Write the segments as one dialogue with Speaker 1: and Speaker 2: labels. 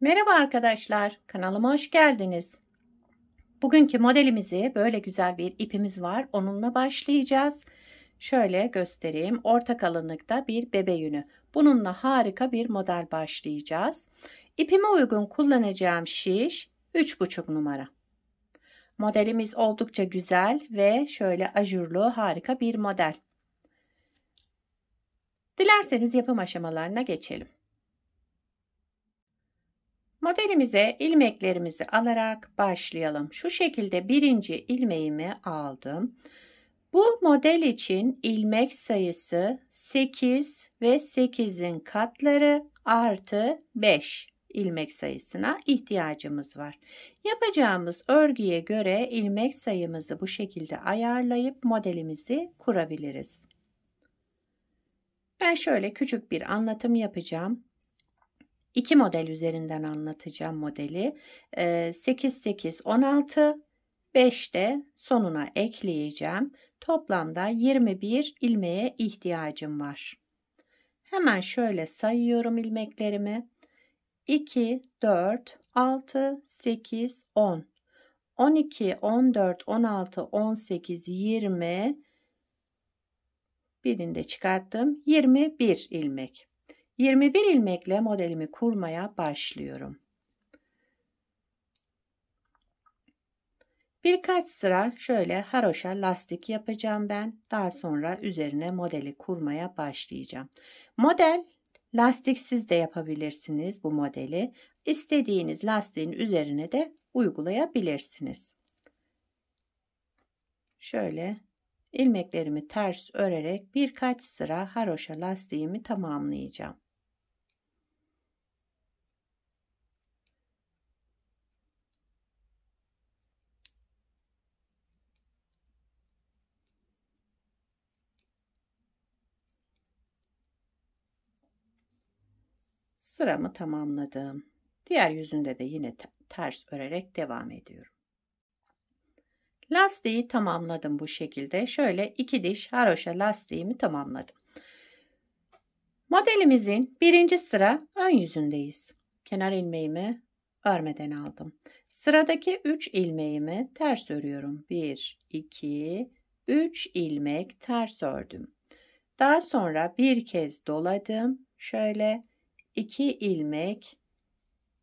Speaker 1: Merhaba arkadaşlar, kanalıma hoş geldiniz. Bugünkü modelimizi böyle güzel bir ipimiz var. Onunla başlayacağız. Şöyle göstereyim. Orta kalınlıkta bir bebe yünü. Bununla harika bir model başlayacağız. İpime uygun kullanacağım şiş 3,5 numara. Modelimiz oldukça güzel ve şöyle ajurlu harika bir model. Dilerseniz yapım aşamalarına geçelim. Modelimize ilmeklerimizi alarak başlayalım. Şu şekilde birinci ilmeğimi aldım. Bu model için ilmek sayısı 8 ve 8'in katları artı 5 ilmek sayısına ihtiyacımız var. Yapacağımız örgüye göre ilmek sayımızı bu şekilde ayarlayıp modelimizi kurabiliriz. Ben şöyle küçük bir anlatım yapacağım. 2 model üzerinden anlatacağım modeli. 8, 8, 16, 5 de sonuna ekleyeceğim. Toplamda 21 ilmeğe ihtiyacım var. Hemen şöyle sayıyorum ilmeklerimi. 2, 4, 6, 8, 10, 12, 14, 16, 18, 20, birini de çıkarttım. 21 ilmek. 21 ilmekle modelimi kurmaya başlıyorum. Birkaç sıra şöyle haroşa lastik yapacağım ben. Daha sonra üzerine modeli kurmaya başlayacağım. Model lastiksiz de yapabilirsiniz bu modeli. İstediğiniz lastiğin üzerine de uygulayabilirsiniz. Şöyle ilmeklerimi ters örerek birkaç sıra haroşa lastiğimi tamamlayacağım. Sıramı tamamladım. Diğer yüzünde de yine ters örerek devam ediyorum. Lastiği tamamladım bu şekilde. Şöyle 2 diş haroşa lastiğimi tamamladım. Modelimizin birinci sıra ön yüzündeyiz. Kenar ilmeğimi örmeden aldım. Sıradaki 3 ilmeğimi ters örüyorum. 1, 2, 3 ilmek ters ördüm. Daha sonra bir kez doladım. Şöyle 2 ilmek,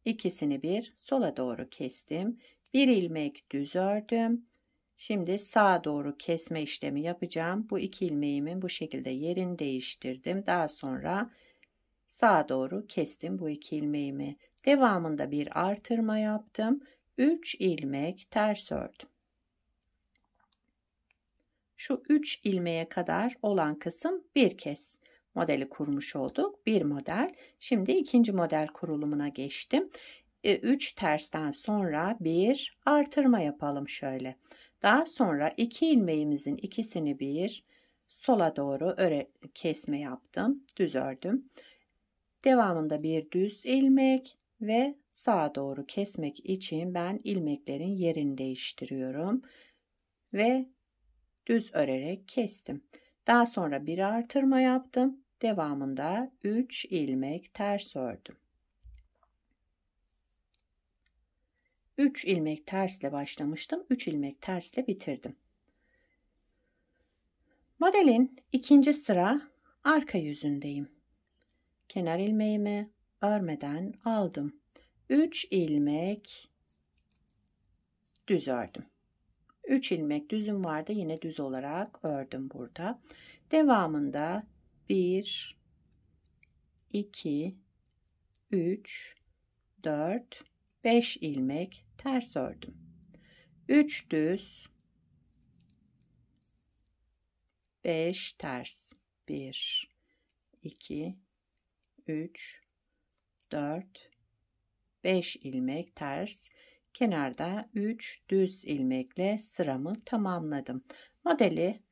Speaker 1: ikisini bir sola doğru kestim. Bir ilmek düz ördüm. Şimdi sağa doğru kesme işlemi yapacağım. Bu 2 ilmeğimi bu şekilde yerini değiştirdim. Daha sonra sağa doğru kestim bu 2 ilmeğimi. Devamında bir artırma yaptım. 3 ilmek ters ördüm. Şu 3 ilmeğe kadar olan kısım bir kez modeli kurmuş olduk. Bir model. Şimdi ikinci model kurulumuna geçtim. 3 tersten sonra bir artırma yapalım şöyle. Daha sonra 2 ilmeğimizin ikisini bir sola doğru kesme yaptım. Düz ördüm. Devamında bir düz ilmek ve sağa doğru kesmek için ben ilmeklerin yerini değiştiriyorum ve düz örerek kestim. Daha sonra bir artırma yaptım. Devamında 3 ilmek ters ördüm. 3 ilmek tersle başlamıştım. 3 ilmek tersle bitirdim. Modelin ikinci sıra arka yüzündeyim. Kenar ilmeğimi örmeden aldım. 3 ilmek düz ördüm. 3 ilmek düzüm vardı. Yine düz olarak ördüm burada. Devamında 1, 2, 3, 4, 5 ilmek ters ördüm. 3 düz, 5 ters. 1, 2, 3, 4, 5 ilmek ters. Kenarda 3 düz ilmekle sıramı tamamladım. Modeli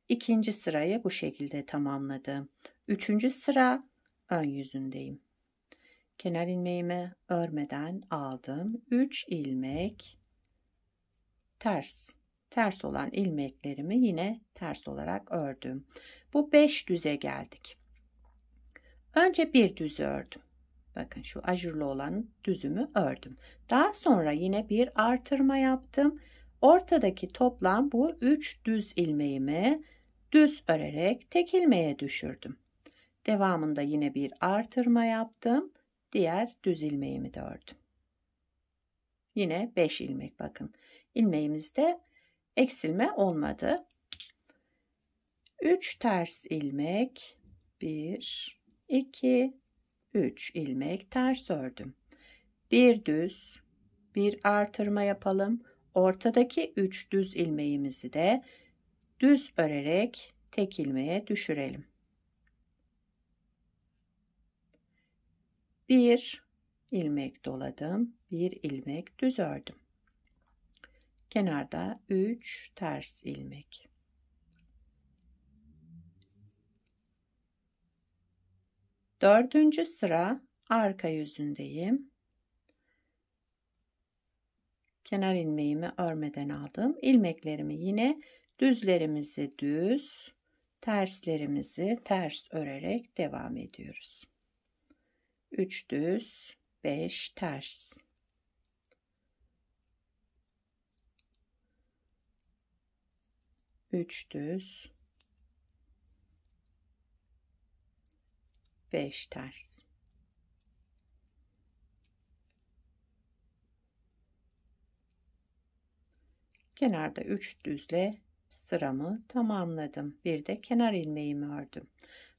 Speaker 1: ikinci sırayı bu şekilde tamamladım. Üçüncü sıra ön yüzündeyim. Kenar ilmeğimi örmeden aldım. 3 ilmek ters. Ters olan ilmeklerimi yine ters olarak ördüm. Bu 5 düze geldik. Önce bir düz ördüm. Bakın şu ajurlu olan düzümü ördüm. Daha sonra yine bir artırma yaptım. Ortadaki toplam bu 3 düz ilmeğimi düz örerek tek ilmeğe düşürdüm. Devamında yine bir artırma yaptım. Diğer düz ilmeğimi de ördüm. Yine 5 ilmek bakın. İlmeğimizde eksilme olmadı. 3 ters ilmek, 1, 2, 3 ilmek ters ördüm. Bir düz, bir artırma yapalım. Ortadaki 3 düz ilmeğimizi de düz örerek tek ilmeğe düşürelim. Bir ilmek doladım, bir ilmek düz ördüm. Kenarda 3 ters ilmek. Dördüncü sıra arka yüzündeyim. Kenar ilmeğimi örmeden aldım. İlmeklerimi yine düzlerimizi düz, terslerimizi ters örerek devam ediyoruz. 3 düz, 5 ters. Üç düz, 5 ters. Kenarda 3 düzle sıramı tamamladım. Bir de kenar ilmeğimi ördüm.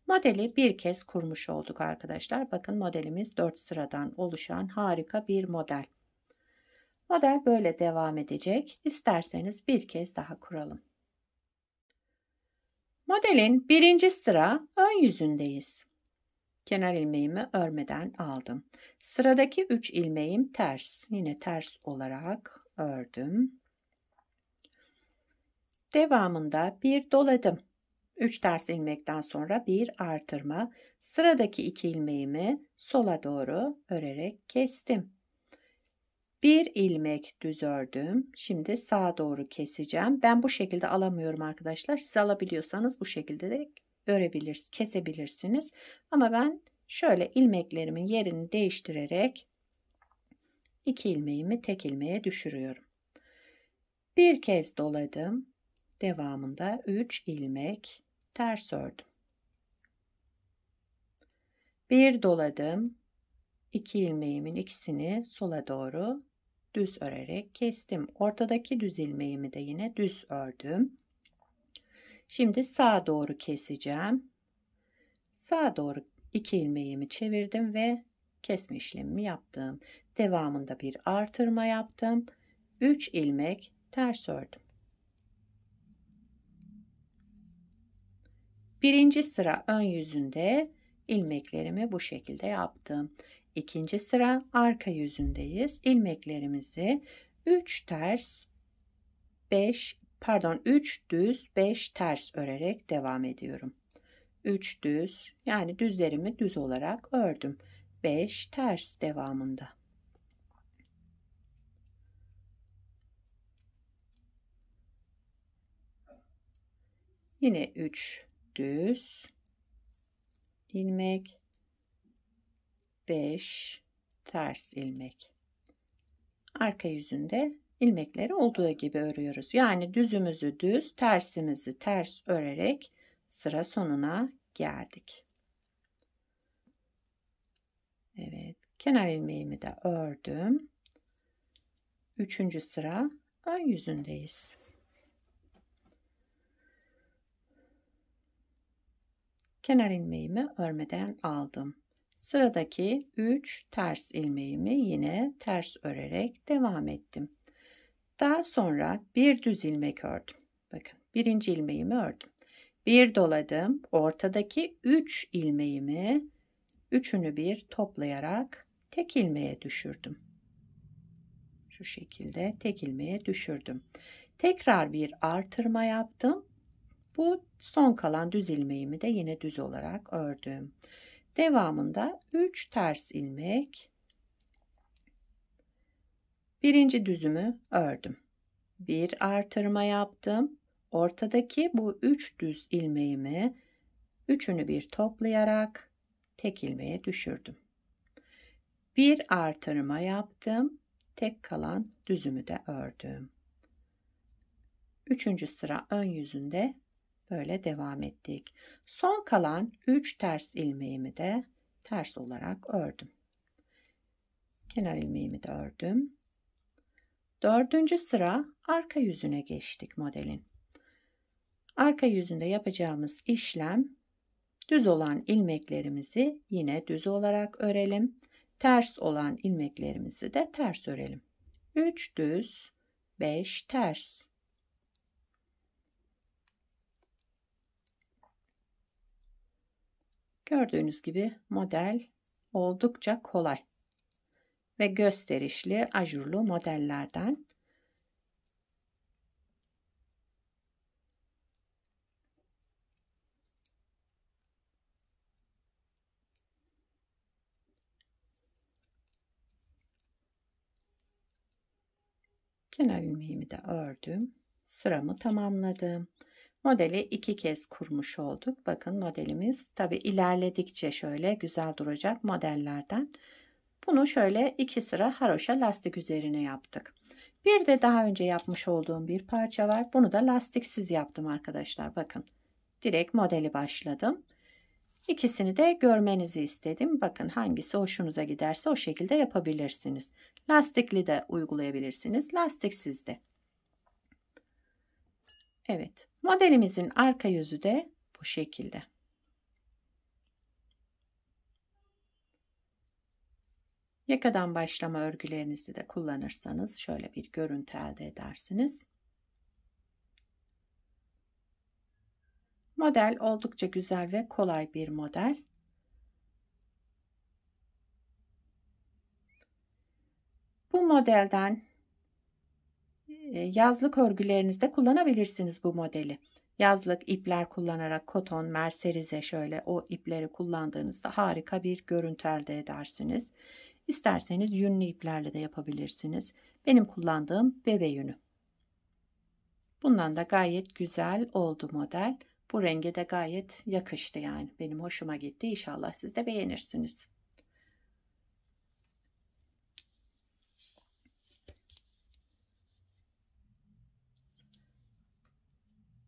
Speaker 1: Modeli bir kez kurmuş olduk arkadaşlar. Bakın modelimiz 4 sıradan oluşan harika bir model. Model böyle devam edecek. İsterseniz bir kez daha kuralım. Modelin birinci sıra ön yüzündeyiz. Kenar ilmeğimi örmeden aldım. Sıradaki 3 ilmeğim ters. Yine ters olarak ördüm. Devamında bir doladım. 3 ters ilmekten sonra bir artırma. Sıradaki 2 ilmeğimi sola doğru örerek kestim. Bir ilmek düz ördüm. Şimdi sağa doğru keseceğim. Ben bu şekilde alamıyorum arkadaşlar. Siz alabiliyorsanız bu şekilde de kesebilirsiniz. Ama ben şöyle ilmeklerimin yerini değiştirerek 2 ilmeğimi tek ilmeğe düşürüyorum. Bir kez doladım. Devamında 3 ilmek ters ördüm. Bir doladım. 2 ilmeğimin ikisini sola doğru düz örerek kestim. Ortadaki düz ilmeğimi de yine düz ördüm. Şimdi sağa doğru keseceğim. Sağa doğru 2 ilmeğimi çevirdim ve kesme işlemimi yaptım. Devamında bir artırma yaptım. 3 ilmek ters ördüm. Birinci sıra ön yüzünde ilmeklerimi bu şekilde yaptım. İkinci sıra arka yüzündeyiz. İlmeklerimizi 3 ters 3 düz 5 ters örerek devam ediyorum. 3 düz, yani düzlerimi düz olarak ördüm. 5 ters devamında. Yine 3 düz ilmek, 5 ters ilmek. Arka yüzünde ilmekleri olduğu gibi örüyoruz. Yani düzümüzü düz, tersimizi ters örerek sıra sonuna geldik. Evet, kenar ilmeğimi de ördüm. Üçüncü sıra ön yüzündeyiz. Kenar ilmeğimi örmeden aldım. Sıradaki 3 ters ilmeğimi yine ters örerek devam ettim. Daha sonra bir düz ilmek ördüm. Bakın, birinci ilmeğimi ördüm. Bir doladım. Ortadaki 3 ilmeğimi üçünü bir toplayarak tek ilmeğe düşürdüm. Şu şekilde tek ilmeğe düşürdüm. Tekrar bir artırma yaptım. Bu son kalan düz ilmeğimi de yine düz olarak ördüm. Devamında 3 ters ilmek, birinci düzümü ördüm. Bir artırma yaptım. Ortadaki bu 3 düz ilmeğimi üçünü bir toplayarak tek ilmeğe düşürdüm. Bir artırma yaptım. Tek kalan düzümü de ördüm. 3. sıra ön yüzünde böyle devam ettik. Son kalan 3 ters ilmeğimi de ters olarak ördüm. Kenar ilmeğimi de ördüm. 4. sıra arka yüzüne geçtik modelin. Arka yüzünde yapacağımız işlem, düz olan ilmeklerimizi yine düz olarak örelim. Ters olan ilmeklerimizi de ters örelim. 3 düz, 5 ters. Gördüğünüz gibi model oldukça kolay ve gösterişli ajurlu modellerden. Kenar ilmeğimi de ördüm. Sıramı tamamladım. Modeli 2 kez kurmuş olduk. Bakın modelimiz tabi ilerledikçe şöyle güzel duracak modellerden. Bunu şöyle 2 sıra haroşa lastik üzerine yaptık. Bir de daha önce yapmış olduğum bir parça var. Bunu da lastiksiz yaptım arkadaşlar. Bakın direkt modeli başladım. İkisini de görmenizi istedim. Bakın hangisi hoşunuza giderse o şekilde yapabilirsiniz. Lastikli de uygulayabilirsiniz. Lastiksiz de. Evet. Modelimizin arka yüzü de bu şekilde. Yakadan başlama örgülerinizi de kullanırsanız şöyle bir görüntü elde edersiniz. Model oldukça güzel ve kolay bir model. Bu modelden yazlık örgülerinizde kullanabilirsiniz bu modeli. Yazlık ipler kullanarak koton, merserize şöyle o ipleri kullandığınızda harika bir görüntü elde edersiniz. İsterseniz yünlü iplerle de yapabilirsiniz. Benim kullandığım bebe yünü. Bundan da gayet güzel oldu model. Bu renge de gayet yakıştı yani. Benim hoşuma gitti. İnşallah siz de beğenirsiniz.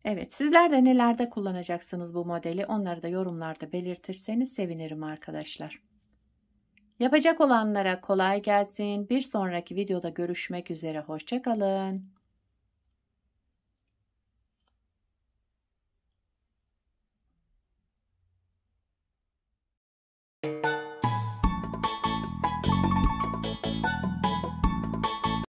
Speaker 1: Evet, sizler de nelerde kullanacaksınız bu modeli? Onları da yorumlarda belirtirseniz sevinirim arkadaşlar. Yapacak olanlara kolay gelsin. Bir sonraki videoda görüşmek üzere. Hoşça kalın.